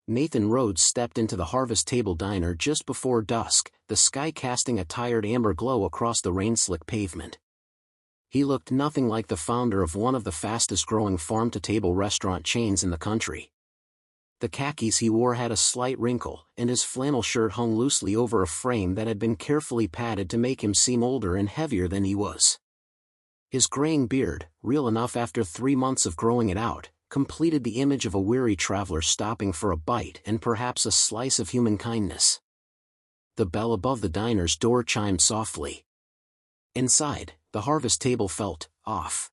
Nathan Rhodes stepped into the Harvest Table diner just before dusk, the sky casting a tired amber glow across the rain-slick pavement. He looked nothing like the founder of one of the fastest-growing farm-to-table restaurant chains in the country. The khakis he wore had a slight wrinkle, and his flannel shirt hung loosely over a frame that had been carefully padded to make him seem older and heavier than he was. His graying beard, real enough after 3 months of growing it out, completed the image of a weary traveler stopping for a bite and perhaps a slice of human kindness. The bell above the diner's door chimed softly. Inside, the Harvest Table felt off.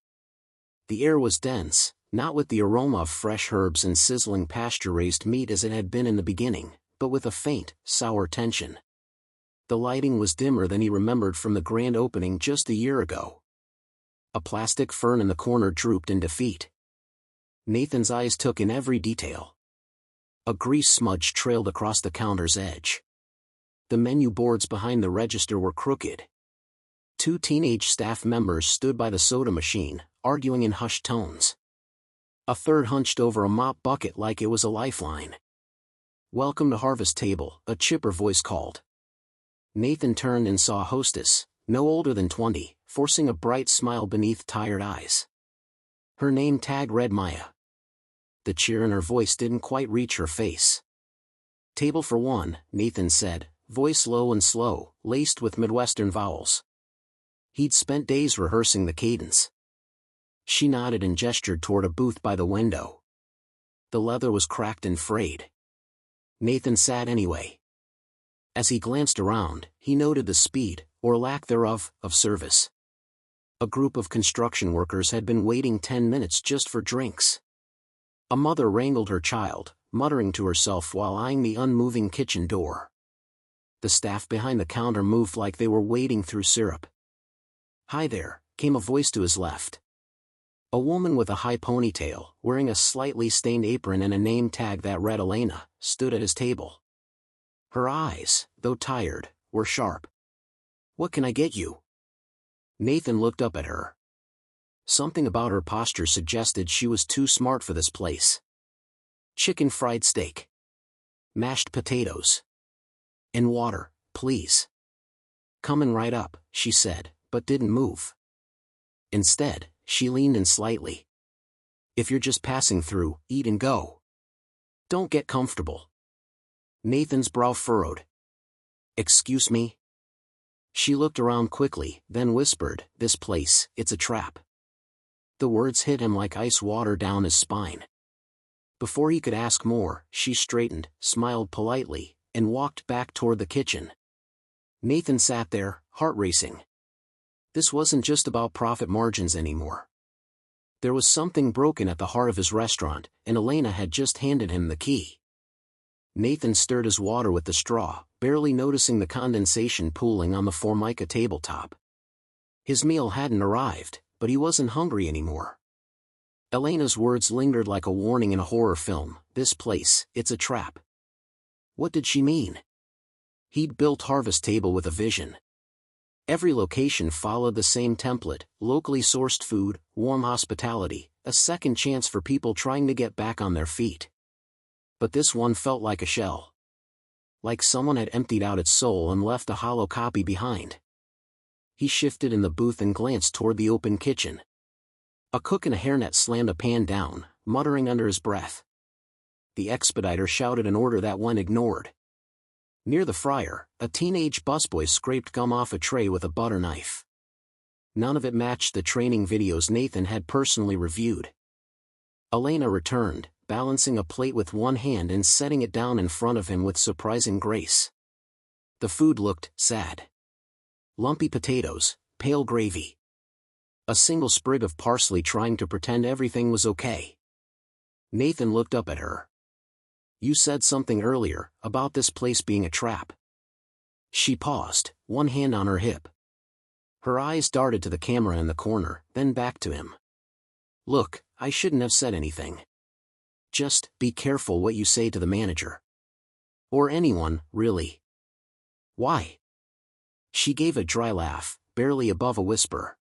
The air was dense, not with the aroma of fresh herbs and sizzling pasture-raised meat as it had been in the beginning, but with a faint, sour tension. The lighting was dimmer than he remembered from the grand opening just a year ago. A plastic fern in the corner drooped in defeat. Nathan's eyes took in every detail. A grease smudge trailed across the counter's edge. The menu boards behind the register were crooked. 2 teenage staff members stood by the soda machine, arguing in hushed tones. A third hunched over a mop bucket like it was a lifeline. "Welcome to Harvest Table," a chipper voice called. Nathan turned and saw a hostess, no older than 20, forcing a bright smile beneath tired eyes. Her name tag read Maya. The cheer in her voice didn't quite reach her face. "Table for one," Nathan said, voice low and slow, laced with Midwestern vowels. He'd spent days rehearsing the cadence. She nodded and gestured toward a booth by the window. The leather was cracked and frayed. Nathan sat anyway. As he glanced around, he noted the speed, or lack thereof, of service. A group of construction workers had been waiting 10 minutes just for drinks. A mother wrangled her child, muttering to herself while eyeing the unmoving kitchen door. The staff behind the counter moved like they were wading through syrup. "Hi there," came a voice to his left. A woman with a high ponytail, wearing a slightly stained apron and a name tag that read Elena, stood at his table. Her eyes, though tired, were sharp. "What can I get you?" Nathan looked up at her. Something about her posture suggested she was too smart for this place. "Chicken fried steak. Mashed potatoes. And water, please." "Coming right up," she said, but didn't move. Instead, she leaned in slightly. "If you're just passing through, eat and go. Don't get comfortable." Nathan's brow furrowed. "Excuse me?" She looked around quickly, then whispered, "This place, it's a trap." The words hit him like ice water down his spine. Before he could ask more, she straightened, smiled politely, and walked back toward the kitchen. Nathan sat there, heart racing. This wasn't just about profit margins anymore. There was something broken at the heart of his restaurant, and Elena had just handed him the key. Nathan stirred his water with the straw, barely noticing the condensation pooling on the Formica tabletop. His meal hadn't arrived, but he wasn't hungry anymore. Elena's words lingered like a warning in a horror film. "This place, it's a trap." What did she mean? He'd built Harvest Table with a vision. Every location followed the same template: locally sourced food, warm hospitality, a second chance for people trying to get back on their feet. But this one felt like a shell. Like someone had emptied out its soul and left a hollow copy behind. He shifted in the booth and glanced toward the open kitchen. A cook in a hairnet slammed a pan down, muttering under his breath. The expediter shouted an order that went ignored. Near the fryer, a teenage busboy scraped gum off a tray with a butter knife. None of it matched the training videos Nathan had personally reviewed. Elena returned, balancing a plate with one hand and setting it down in front of him with surprising grace. The food looked sad. Lumpy potatoes, pale gravy. A single sprig of parsley trying to pretend everything was okay. Nathan looked up at her. "You said something earlier, about this place being a trap." She paused, one hand on her hip. Her eyes darted to the camera in the corner, then back to him. "Look, I shouldn't have said anything. Just, be careful what you say to the manager. Or anyone, really." "Why?" She gave a dry laugh, barely above a whisper.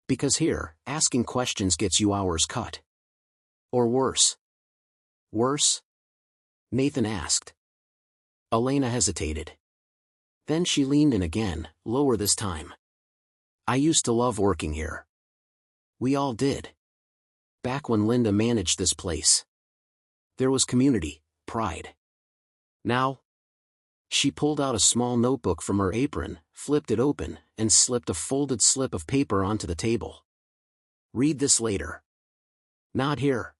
"Because here, asking questions gets you hours cut. Or worse." "Worse?" Nathan asked. Elena hesitated. Then she leaned in again, lower this time. I used to love working here. We all did. Back when Linda managed this place. There was community, pride. Now? She pulled out a small notebook from her apron, flipped it open, and slipped a folded slip of paper onto the table. Read this later. Not here.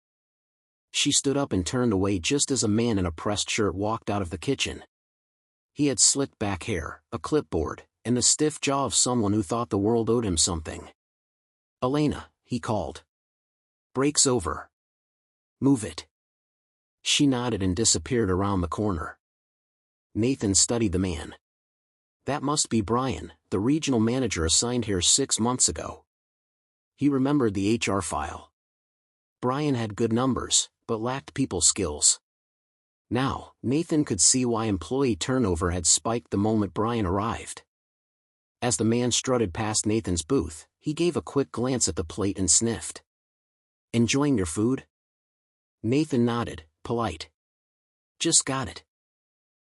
She stood up and turned away just as a man in a pressed shirt walked out of the kitchen. He had slicked back hair, a clipboard, and the stiff jaw of someone who thought the world owed him something. Elena, he called. Break's over. Move it. She nodded and disappeared around the corner. Nathan studied the man. That must be Brian, the regional manager assigned here 6 months ago. He remembered the HR file. Brian had good numbers, but lacked people skills. Now, Nathan could see why employee turnover had spiked the moment Brian arrived. As the man strutted past Nathan's booth, he gave a quick glance at the plate and sniffed. Enjoying your food? Nathan nodded, polite. Just got it.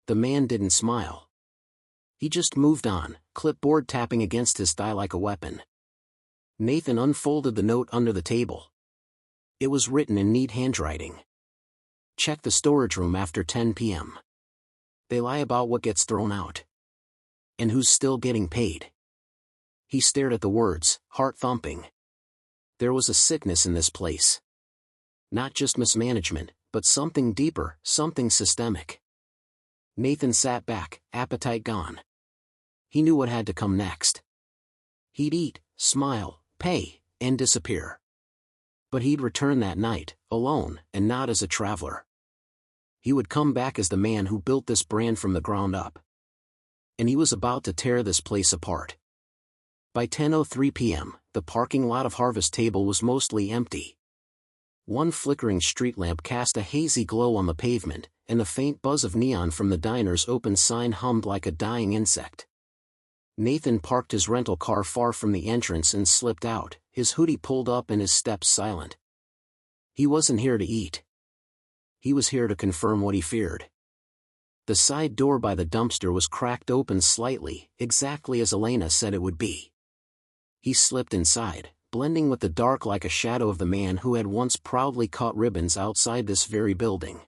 The man didn't smile. He just moved on, clipboard tapping against his thigh like a weapon. Nathan unfolded the note under the table. It was written in neat handwriting. Check the storage room after 10 p.m. They lie about what gets thrown out. And who's still getting paid. He stared at the words, heart thumping. There was a sickness in this place. Not just mismanagement, but something deeper, something systemic. Nathan sat back, appetite gone. He knew what had to come next. He'd eat, smile, pay, and disappear. But he'd return that night, alone, and not as a traveler. He would come back as the man who built this brand from the ground up. And he was about to tear this place apart. By 10:03 p.m., the parking lot of Harvest Table was mostly empty. One flickering street lamp cast a hazy glow on the pavement, and the faint buzz of neon from the diner's open sign hummed like a dying insect. Nathan parked his rental car far from the entrance and slipped out, his hoodie pulled up and his steps silent. He wasn't here to eat. He was here to confirm what he feared. The side door by the dumpster was cracked open slightly, exactly as Elena said it would be. He slipped inside, blending with the dark like a shadow of the man who had once proudly caught ribbons outside this very building.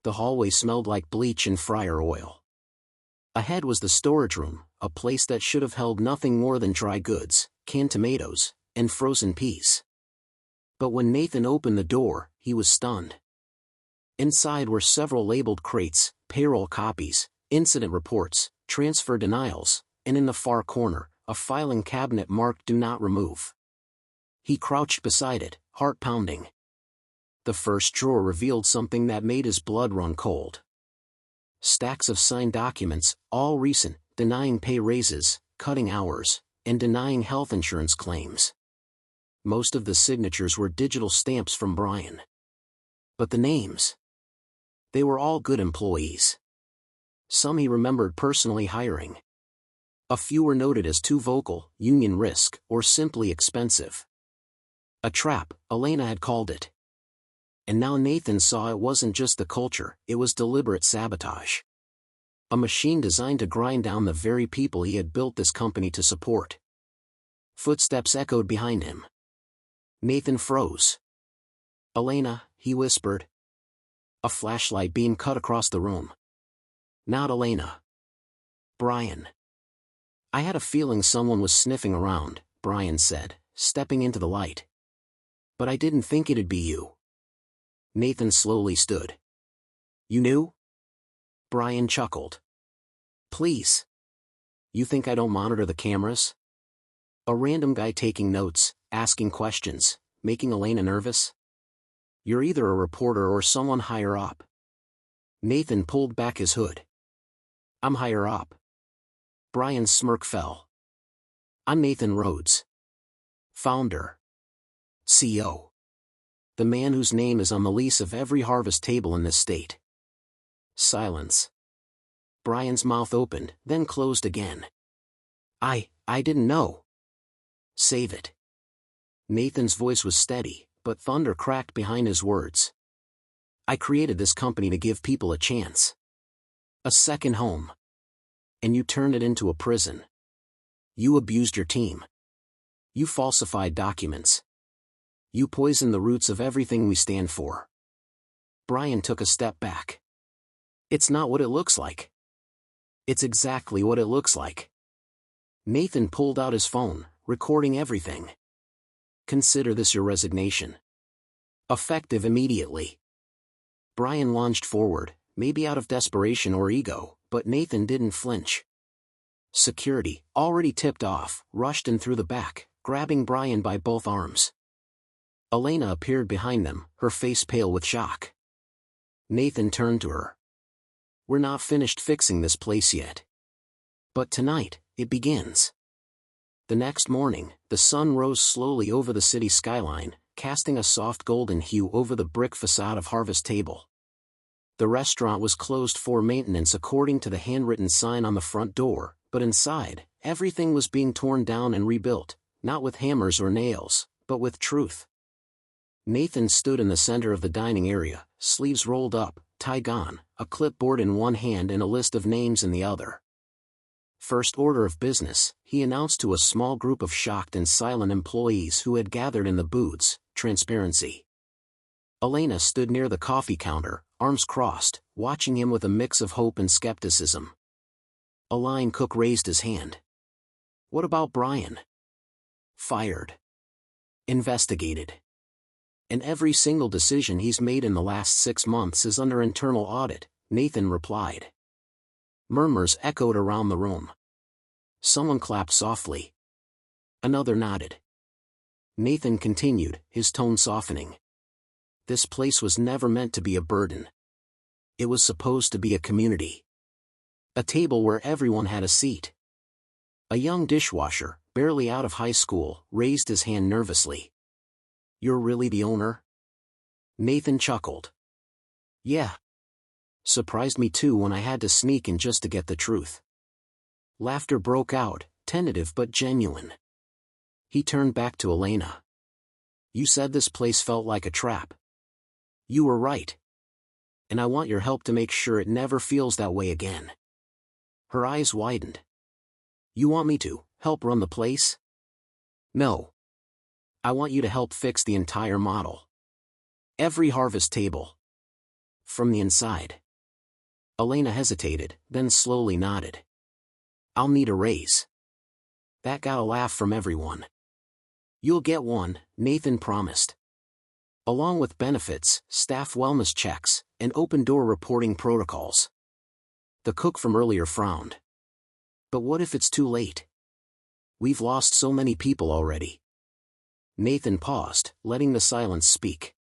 The hallway smelled like bleach and fryer oil. Ahead was the storage room, a place that should have held nothing more than dry goods, canned tomatoes, and frozen peas. But when Nathan opened the door, he was stunned. Inside were several labeled crates, payroll copies, incident reports, transfer denials, and in the far corner, a filing cabinet marked "Do Not Remove." He crouched beside it, heart pounding. The first drawer revealed something that made his blood run cold. Stacks of signed documents, all recent, denying pay raises, cutting hours, and denying health insurance claims. Most of the signatures were digital stamps from Brian. But the names? They were all good employees. Some he remembered personally hiring. A few were noted as too vocal, union risk, or simply expensive. A trap, Elena had called it. And now Nathan saw it wasn't just the culture, it was deliberate sabotage. A machine designed to grind down the very people he had built this company to support. Footsteps echoed behind him. Nathan froze. Elena, he whispered. A flashlight beam cut across the room. Not Elena. Brian. I had a feeling someone was sniffing around, Brian said, stepping into the light. But I didn't think it'd be you. Nathan slowly stood. You knew? Brian chuckled. Please. You think I don't monitor the cameras? A random guy taking notes, asking questions, making Elena nervous? You're either a reporter or someone higher up. Nathan pulled back his hood. I'm higher up. Brian's smirk fell. I'm Nathan Rhodes. Founder. CEO. The man whose name is on the lease of every Harvest Table in this state. Silence. Brian's mouth opened, then closed again. I didn't know. Save it. Nathan's voice was steady, but thunder cracked behind his words. I created this company to give people a chance. A second home. And you turned it into a prison. You abused your team. You falsified documents. You poisoned the roots of everything we stand for. Brian took a step back. It's not what it looks like. It's exactly what it looks like. Nathan pulled out his phone, recording everything. Consider this your resignation. Effective immediately. Brian lunged forward, maybe out of desperation or ego, but Nathan didn't flinch. Security, already tipped off, rushed in through the back, grabbing Brian by both arms. Elena appeared behind them, her face pale with shock. Nathan turned to her. We're not finished fixing this place yet. But tonight, it begins. The next morning, the sun rose slowly over the city skyline, casting a soft golden hue over the brick facade of Harvest Table. The restaurant was closed for maintenance according to the handwritten sign on the front door, but inside, everything was being torn down and rebuilt, not with hammers or nails, but with truth. Nathan stood in the center of the dining area, sleeves rolled up, tie gone, a clipboard in one hand and a list of names in the other. First order of business, he announced to a small group of shocked and silent employees who had gathered in the booths, transparency. Elena stood near the coffee counter, arms crossed, watching him with a mix of hope and skepticism. A line cook raised his hand. What about Brian? Fired. Investigated. And every single decision he's made in the last 6 months is under internal audit, Nathan replied. Murmurs echoed around the room. Someone clapped softly. Another nodded. Nathan continued, his tone softening. This place was never meant to be a burden. It was supposed to be a community. A table where everyone had a seat. A young dishwasher, barely out of high school, raised his hand nervously. You're really the owner? Nathan chuckled. Yeah. Surprised me too when I had to sneak in just to get the truth. Laughter broke out, tentative but genuine. He turned back to Elena. You said this place felt like a trap. You were right. And I want your help to make sure it never feels that way again. Her eyes widened. You want me to help run the place? No. I want you to help fix the entire model. Every Harvest Table. From the inside. Elena hesitated, then slowly nodded. I'll need a raise. That got a laugh from everyone. You'll get one, Nathan promised. Along with benefits, staff wellness checks, and open-door reporting protocols. The cook from earlier frowned. But what if it's too late? We've lost so many people already. Nathan paused, letting the silence speak.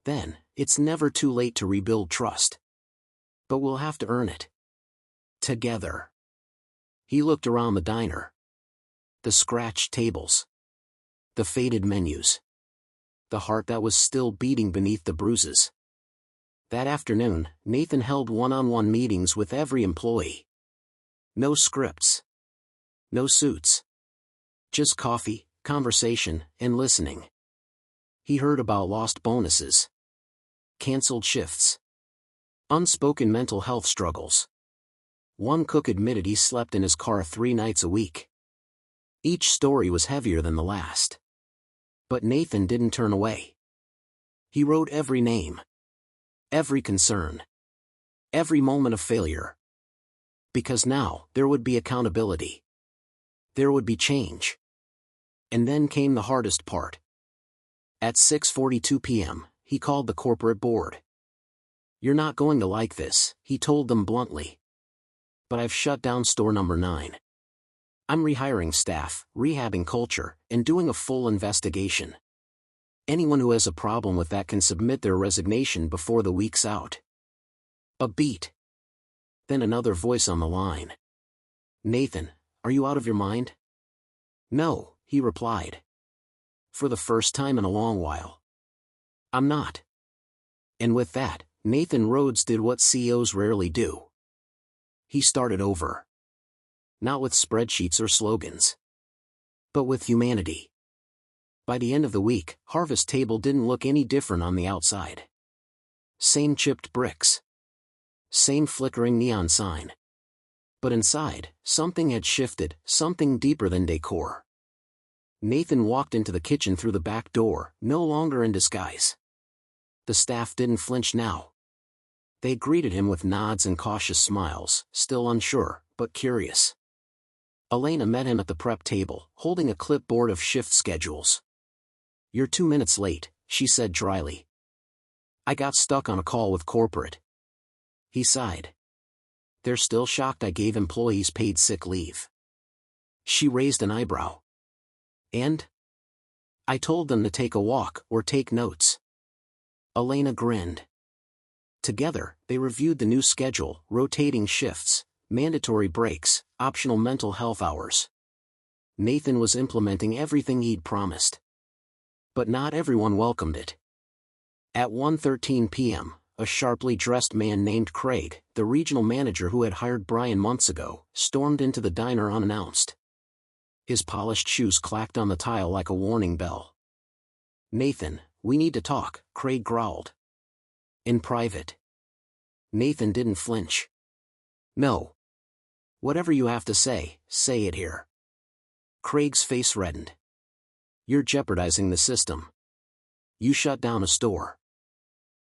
Then, it's never too late to rebuild trust. But we'll have to earn it. Together. He looked around the diner. The scratched tables. The faded menus. The heart that was still beating beneath the bruises. That afternoon, Nathan held one-on-one meetings with every employee. No scripts. No suits. Just coffee, conversation, and listening. He heard about lost bonuses. Canceled shifts. Unspoken mental health struggles. One cook admitted he slept in his car 3 nights a week. Each story was heavier than the last. But Nathan didn't turn away. He wrote every name. Every concern. Every moment of failure. Because now, there would be accountability. There would be change. And then came the hardest part. At 6:42 p.m., he called the corporate board. You're not going to like this, he told them bluntly. But I've shut down store number 9. I'm rehiring staff, rehabbing culture, and doing a full investigation. Anyone who has a problem with that can submit their resignation before the week's out. A beat. Then another voice on the line. Nathan, are you out of your mind? No, he replied. For the first time in a long while. I'm not. And with that, Nathan Rhodes did what CEOs rarely do. He started over. Not with spreadsheets or slogans. But with humanity. By the end of the week, Harvest Table didn't look any different on the outside. Same chipped bricks. Same flickering neon sign. But inside, something had shifted, something deeper than decor. Nathan walked into the kitchen through the back door, no longer in disguise. The staff didn't flinch now. They greeted him with nods and cautious smiles, still unsure, but curious. Elena met him at the prep table, holding a clipboard of shift schedules. "You're 2 minutes late," she said dryly. "I got stuck on a call with corporate." He sighed. "They're still shocked I gave employees paid sick leave." She raised an eyebrow. "And?" "I told them to take a walk or take notes." Elena grinned. Together, they reviewed the new schedule, rotating shifts, mandatory breaks, optional mental health hours. Nathan was implementing everything he'd promised. But not everyone welcomed it. At 1:13 p.m., a sharply dressed man named Craig, the regional manager who had hired Brian months ago, stormed into the diner unannounced. His polished shoes clacked on the tile like a warning bell. "Nathan, we need to talk," Craig growled. "In private." Nathan didn't flinch. "No. Whatever you have to say it here." Craig's face reddened. "You're jeopardizing the system. You shut down a store.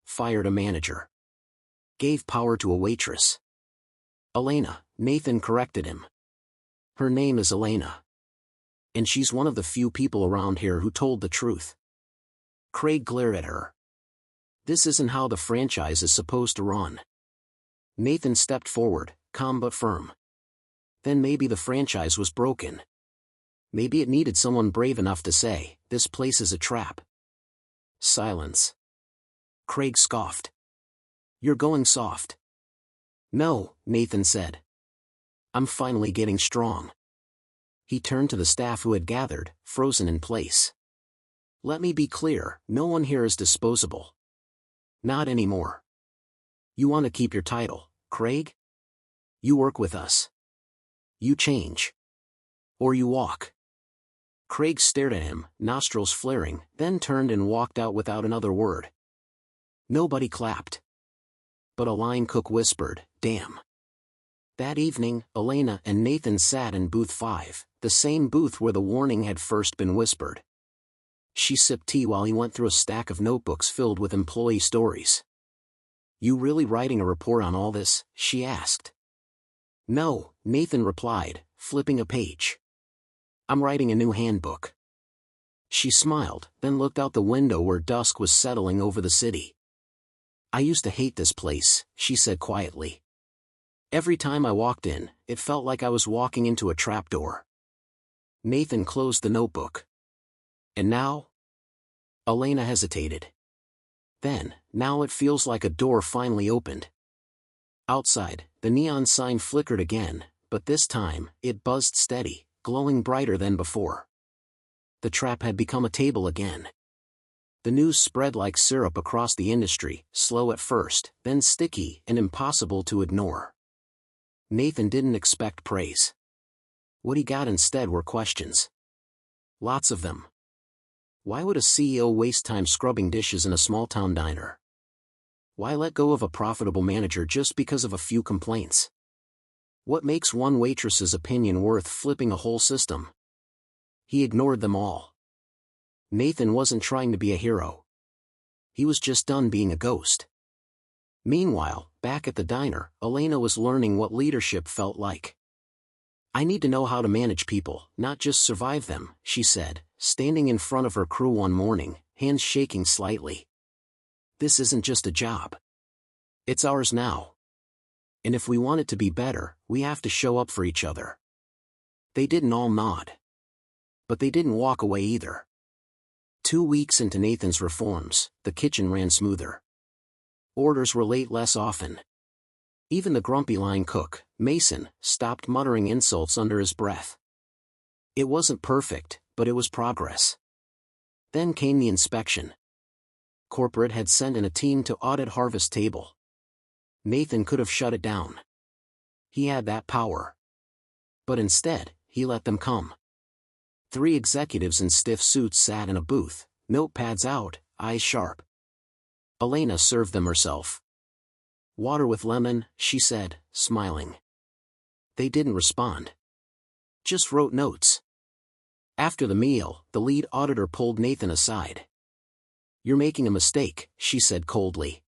Fired a manager. Gave power to a waitress." "Elena," Nathan corrected him. "Her name is Elena. And she's one of the few people around here who told the truth." Craig glared at her. "This isn't how the franchise is supposed to run." Nathan stepped forward, calm but firm. "Then maybe the franchise was broken. Maybe it needed someone brave enough to say, 'This place is a trap.'" Silence. Craig scoffed. "You're going soft." "No," Nathan said. "I'm finally getting strong." He turned to the staff who had gathered, frozen in place. "Let me be clear, no one here is disposable. Not anymore. You want to keep your title, Craig? You work with us. You change. Or you walk." Craig stared at him, nostrils flaring, then turned and walked out without another word. Nobody clapped. But a line cook whispered, "Damn." That evening, Elena and Nathan sat in booth 5, the same booth where the warning had first been whispered. She sipped tea while he went through a stack of notebooks filled with employee stories. "You really writing a report on all this?" she asked. "No," Nathan replied, flipping a page. "I'm writing a new handbook." She smiled, then looked out the window where dusk was settling over the city. "I used to hate this place," she said quietly. "Every time I walked in, it felt like I was walking into a trapdoor." Nathan closed the notebook. "And now?" Elena hesitated. "Then, now it feels like a door finally opened." Outside, the neon sign flickered again, but this time, it buzzed steady, glowing brighter than before. The trap had become a table again. The news spread like syrup across the industry, slow at first, then sticky and impossible to ignore. Nathan didn't expect praise. What he got instead were questions. Lots of them. Why would a CEO waste time scrubbing dishes in a small-town diner? Why let go of a profitable manager just because of a few complaints? What makes one waitress's opinion worth flipping a whole system? He ignored them all. Nathan wasn't trying to be a hero. He was just done being a ghost. Meanwhile, back at the diner, Elena was learning what leadership felt like. "I need to know how to manage people, not just survive them," she said, standing in front of her crew one morning, hands shaking slightly. "This isn't just a job. It's ours now. And if we want it to be better, we have to show up for each other." They didn't all nod. But they didn't walk away either. 2 weeks into Nathan's reforms, the kitchen ran smoother. Orders were late less often. Even the grumpy line cook, Mason, stopped muttering insults under his breath. It wasn't perfect, but it was progress. Then came the inspection. Corporate had sent in a team to audit Harvest Table. Nathan could have shut it down. He had that power. But instead, he let them come. 3 executives in stiff suits sat in a booth, notepads out, eyes sharp. Elena served them herself. "Water with lemon," she said, smiling. They didn't respond. Just wrote notes. After the meal, the lead auditor pulled Nathan aside. "You're making a mistake," she said coldly.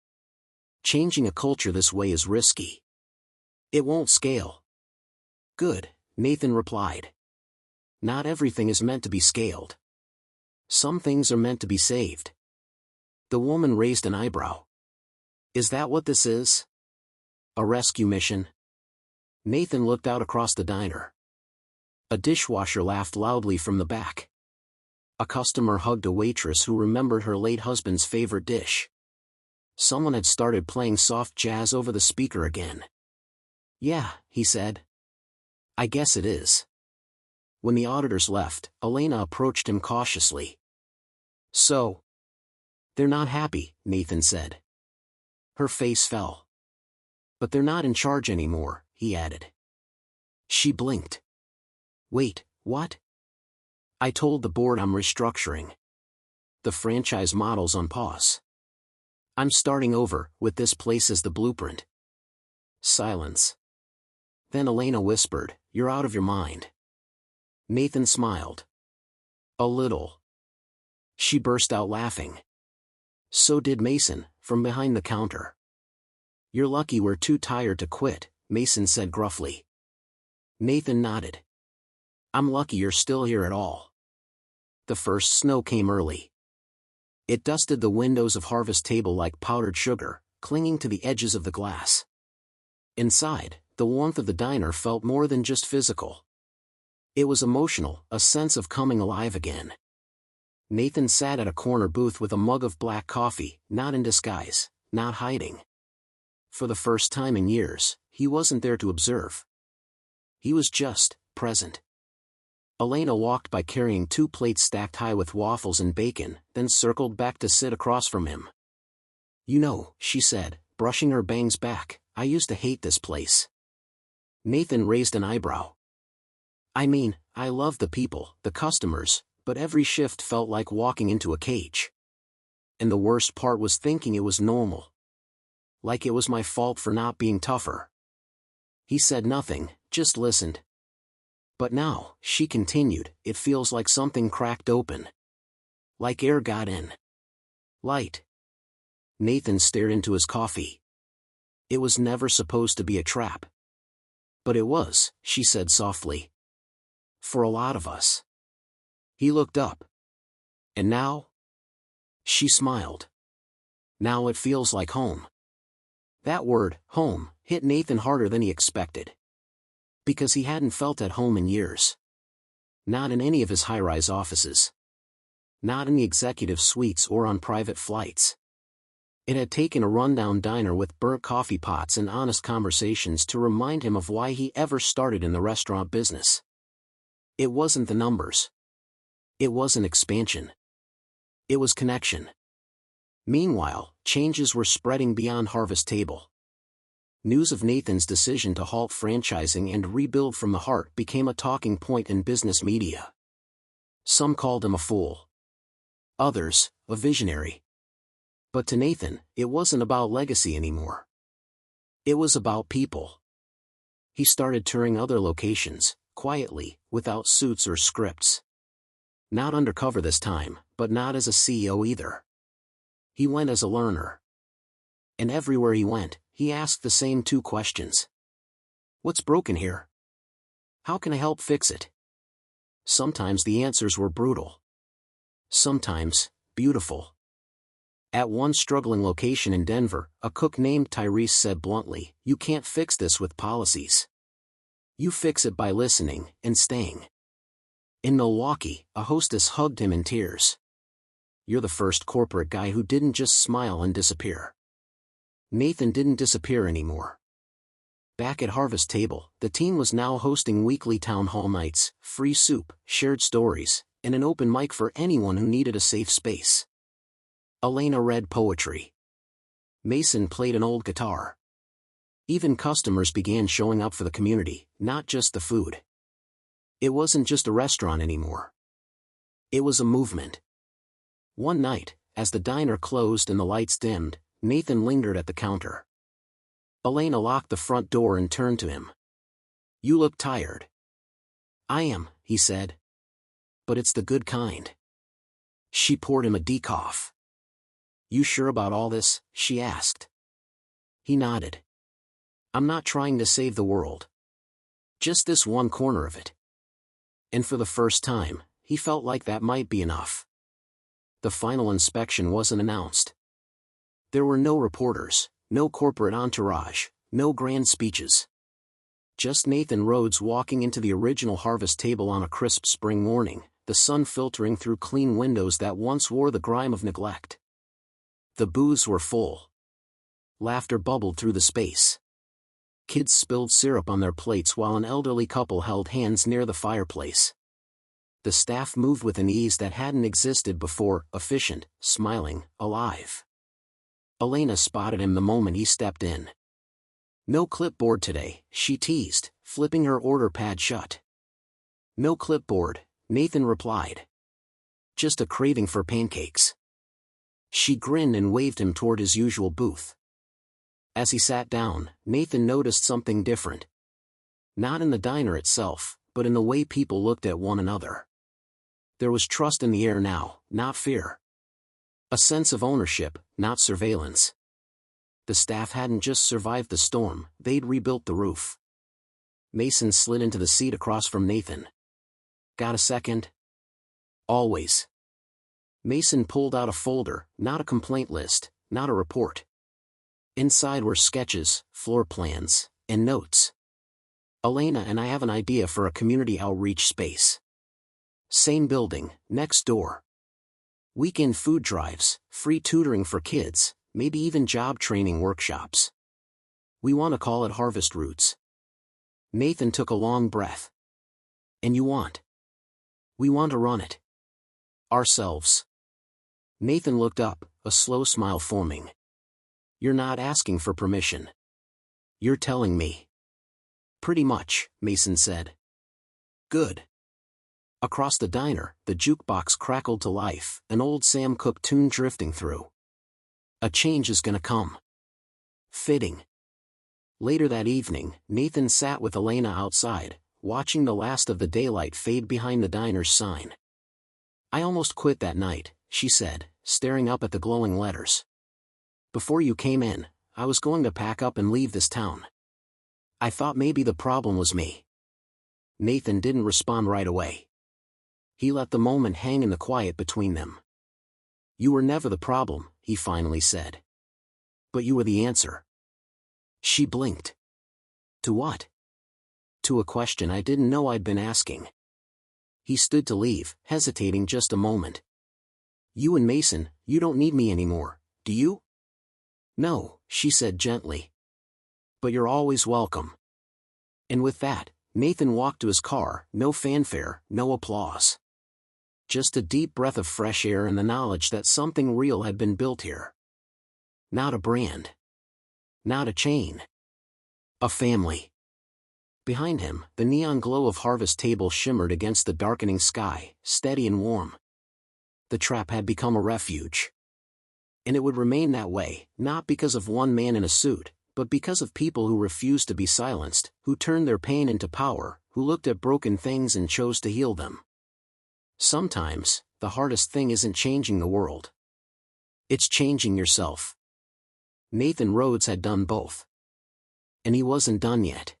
"Changing a culture this way is risky. It won't scale." "Good," Nathan replied. "Not everything is meant to be scaled. Some things are meant to be saved." The woman raised an eyebrow. "Is that what this is? A rescue mission?" Nathan looked out across the diner. A dishwasher laughed loudly from the back. A customer hugged a waitress who remembered her late husband's favorite dish. Someone had started playing soft jazz over the speaker again. "Yeah," he said. "I guess it is." When the auditors left, Elena approached him cautiously. "So? They're not happy," Nathan said. Her face fell. "But they're not in charge anymore," he added. She blinked. "Wait, what?" "I told the board I'm restructuring. The franchise model's on pause. I'm starting over, with this place as the blueprint." Silence. Then Elena whispered, "You're out of your mind." Nathan smiled. "A little." She burst out laughing. So did Mason, from behind the counter. "You're lucky we're too tired to quit," Mason said gruffly. Nathan nodded. "I'm lucky you're still here at all." The first snow came early. It dusted the windows of Harvest Table like powdered sugar, clinging to the edges of the glass. Inside, the warmth of the diner felt more than just physical. It was emotional, a sense of coming alive again. Nathan sat at a corner booth with a mug of black coffee, not in disguise, not hiding. For the first time in years, he wasn't there to observe. He was just present. Elena walked by carrying 2 plates stacked high with waffles and bacon, then circled back to sit across from him. "You know," she said, brushing her bangs back, "I used to hate this place." Nathan raised an eyebrow. "I mean, I loved the people, the customers, but every shift felt like walking into a cage. And the worst part was thinking it was normal. Like it was my fault for not being tougher." He said nothing, just listened. "But now," she continued, "it feels like something cracked open. Like air got in. Light." Nathan stared into his coffee. "It was never supposed to be a trap." "But it was," she said softly. "For a lot of us." He looked up. "And now?" She smiled. "Now it feels like home." That word, home, hit Nathan harder than he expected. Because he hadn't felt at home in years. Not in any of his high-rise offices. Not in the executive suites or on private flights. It had taken a rundown diner with burnt coffee pots and honest conversations to remind him of why he ever started in the restaurant business. It wasn't the numbers. It wasn't expansion. It was connection. Meanwhile, changes were spreading beyond Harvest Table. News of Nathan's decision to halt franchising and rebuild from the heart became a talking point in business media. Some called him a fool. Others, a visionary. But to Nathan, it wasn't about legacy anymore. It was about people. He started touring other locations, quietly, without suits or scripts. Not undercover this time, but not as a CEO either. He went as a learner. And everywhere he went, he asked the same 2 questions. "What's broken here? How can I help fix it?" Sometimes the answers were brutal. Sometimes, beautiful. At one struggling location in Denver, a cook named Tyrese said bluntly, "You can't fix this with policies. You fix it by listening and staying." In Milwaukee, a hostess hugged him in tears. "You're the first corporate guy who didn't just smile and disappear." Nathan didn't disappear anymore. Back at Harvest Table, the team was now hosting weekly town hall nights, free soup, shared stories, and an open mic for anyone who needed a safe space. Elena read poetry. Mason played an old guitar. Even customers began showing up for the community, not just the food. It wasn't just a restaurant anymore. It was a movement. One night, As the diner closed and the lights dimmed, Nathan lingered at the counter. Elena locked the front door and turned to him. "You look tired." "I am," he said. "But it's the good kind." She poured him a decaf. "You sure about all this?" she asked. He nodded. "I'm not trying to save the world. Just this one corner of it." And for the first time, he felt like that might be enough. The final inspection wasn't announced. There were no reporters, no corporate entourage, no grand speeches. Just Nathan Rhodes walking into the original harvest table on a crisp spring morning, the sun filtering through clean windows that once wore the grime of neglect. The booths were full. Laughter bubbled through the space. Kids spilled syrup on their plates while an elderly couple held hands near the fireplace. The staff moved with an ease that hadn't existed before, efficient, smiling, alive. Elena spotted him the moment he stepped in. "No clipboard today," she teased, flipping her order pad shut. "No clipboard," Nathan replied. "Just a craving for pancakes." She grinned and waved him toward his usual booth. As he sat down, Nathan noticed something different. Not in the diner itself, but in the way people looked at one another. There was trust in the air now, not fear. A sense of ownership, not surveillance. The staff hadn't just survived the storm, they'd rebuilt the roof. Mason slid into the seat across from Nathan. "Got a second?" "Always." Mason pulled out a folder, not a complaint list, not a report. Inside were sketches, floor plans, and notes. "Elena and I have an idea for a community outreach space. Same building, next door. Weekend food drives, free tutoring for kids, maybe even job training workshops. We want to call it Harvest Roots." Nathan took a long breath. "And you want?" "We want to run it. Ourselves." Nathan looked up, a slow smile forming. "You're not asking for permission. You're telling me." "Pretty much," Mason said. "Good." Across the diner, the jukebox crackled to life, an old Sam Cooke tune drifting through. "A change is gonna come." Fitting. Later that evening, Nathan sat with Elena outside, watching the last of the daylight fade behind the diner's sign. "I almost quit that night," she said, staring up at the glowing letters. "Before you came in, I was going to pack up and leave this town. I thought maybe the problem was me." Nathan didn't respond right away. He let the moment hang in the quiet between them. "You were never the problem," he finally said. "But you were the answer." She blinked. "To what?" "To a question I didn't know I'd been asking." He stood to leave, hesitating just a moment. "You and Mason, you don't need me anymore, do you?" "No," she said gently. "But you're always welcome." And with that, Nathan walked to his car, no fanfare, no applause. Just a deep breath of fresh air and the knowledge that something real had been built here. Not a brand. Not a chain. A family. Behind him, the neon glow of Harvest Table shimmered against the darkening sky, steady and warm. The trap had become a refuge. And it would remain that way, not because of one man in a suit, but because of people who refused to be silenced, who turned their pain into power, who looked at broken things and chose to heal them. Sometimes, the hardest thing isn't changing the world. It's changing yourself. Nathan Rhodes had done both. And he wasn't done yet.